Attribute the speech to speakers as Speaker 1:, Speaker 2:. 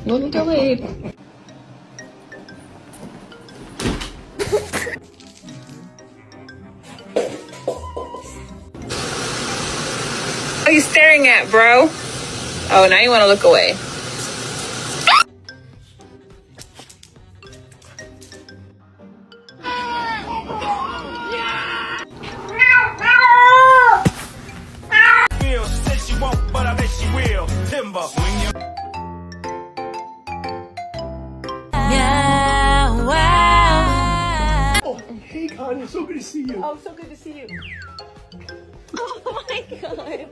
Speaker 1: Loading delayed. What are you staring at, bro? Oh, now you want to look away.
Speaker 2: Hey, Connie, so good to see you.
Speaker 3: Oh, so good to see you. Oh my god.